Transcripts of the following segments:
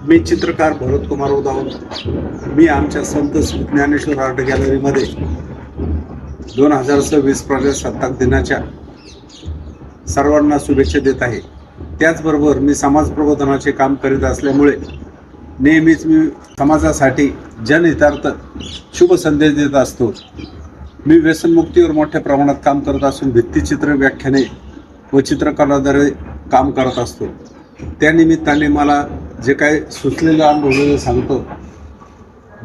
मी चित्रकार भरत कुमार उदाव. मी आमच्या संत ज्ञानेश्वर आर्ट गॅलरीमध्ये 2026 प्रजासत्ताक दिनाच्या सर्वांना शुभेच्छा देत आहे. त्याचबरोबर मी समाज प्रबोधनाचे काम करीत असल्यामुळे नेहमीच मी समाजासाठी जनहितार्थ शुभ संदेश देत असतो. मी व्यसनमुक्तीवर मोठ्या प्रमाणात काम करत असून भित्तिचित्र, व्याख्याने व चित्रकलाद्वारे काम करत असतो. त्यानिमित्ताने मला जे काय सुचलेलं अनुभव सांगतो.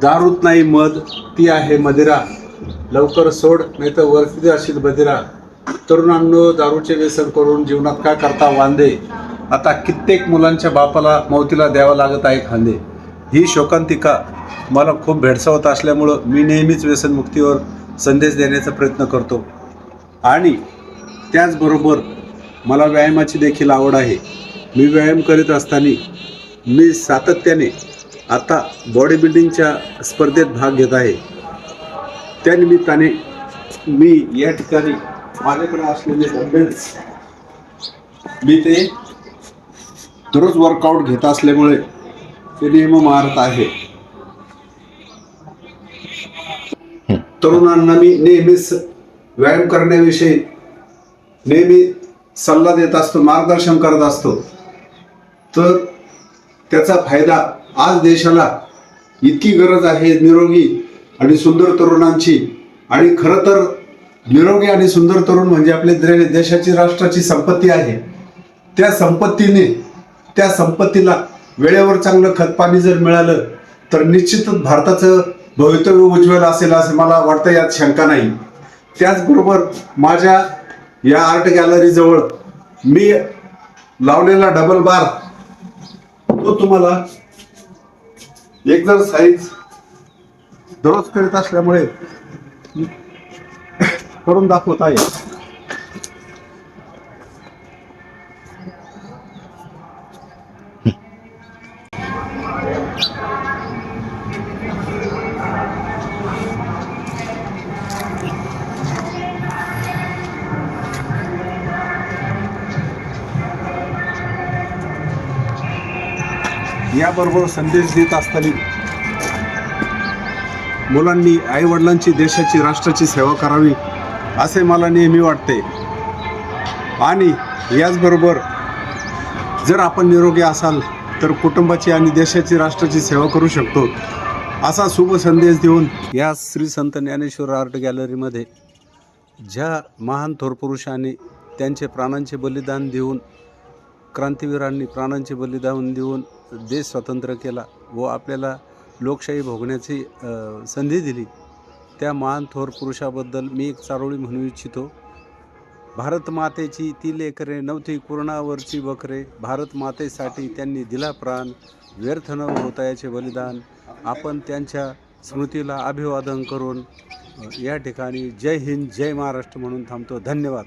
दारूत नाही मद, ती आहे मदिरा, लवकर सोड नाही तर वरती जाशील बदिरा. तरुणांनो, दारूचे व्यसन करून जीवनात काय करता वांदे, आता कित्येक मुलांच्या बापाला मौतीला द्यावं लागत आहे खांदे. ही शोकांतिका मला खूप भेडसावत असल्यामुळं मी नेहमीच व्यसनमुक्तीवर संदेश देण्याचा प्रयत्न करतो. आणि त्याचबरोबर मला व्यायामाची देखील आवड आहे. मी व्यायाम करीत असताना मी सातत्याने आता बॉडी बिल्डिंगच्या स्पर्धेत भाग घेत आहे. त्यानिमित्ताने मी या ठिकाणी माझ्याकडे असलेले डंबेल्स मी ते दररोज वर्कआउट घेत असल्यामुळे ते नेहमी मारत आहे. तरुणांना मी नेहमीच व्यायाम करण्याविषयी नेहमी सल्ला देत असतो, मार्गदर्शन करत असतो. तर त्याचा फायदा आज देशाला इतकी गरज आहे निरोगी आणि सुंदर तरुणांची. आणि खरं तर निरोगी आणि सुंदर तरुण म्हणजे आपल्या देशाची, राष्ट्राची संपत्ती आहे. त्या संपत्तीला वेळेवर चांगलं खतपाणी जर मिळालं तर निश्चितच भारताचं भवितव्य उज्ज्वल असेल असं मला वाटतं, यात शंका नाही. त्याचबरोबर माझ्या या आर्ट गॅलरीजवळ मी लावलेला डबल बार तो तुम्हाला एक्सरसाइज दररोज करीत असल्यामुळे करून दाखवत आहे. याबरोबर संदेश देत असताना मुलांनी आईवडिलांची, देशाची, राष्ट्राची सेवा करावी असे मला नेहमी वाटते. आणि याचबरोबर जर आपण निरोगी असाल तर कुटुंबाची आणि देशाची, राष्ट्राची सेवा करू शकतो असा शुभ संदेश देऊन या श्री संत ज्ञानेश्वर आर्ट गॅलरीमध्ये ज्या महान थोर पुरुषांनी त्यांचे प्राणांचे बलिदान देऊन, क्रांतिवीरांनी प्राणांचे बलिदान देऊन देश स्वतंत्र केला व आपल्याला लोकशाही भोगण्याची संधी दिली, त्या महान थोर पुरुषाबद्दल मी एक चारोळी म्हणू इच्छितो. भारत मातेची ती लेकरे नव्हती कुरणावरची बकरे, भारत मातेसाठी त्यांनी दिला प्राण, व्यर्थ न होतायाचे बलिदान. आपण त्यांच्या स्मृतीला अभिवादन करून या ठिकाणी जय हिंद, जय महाराष्ट्र म्हणून थांबतो. धन्यवाद.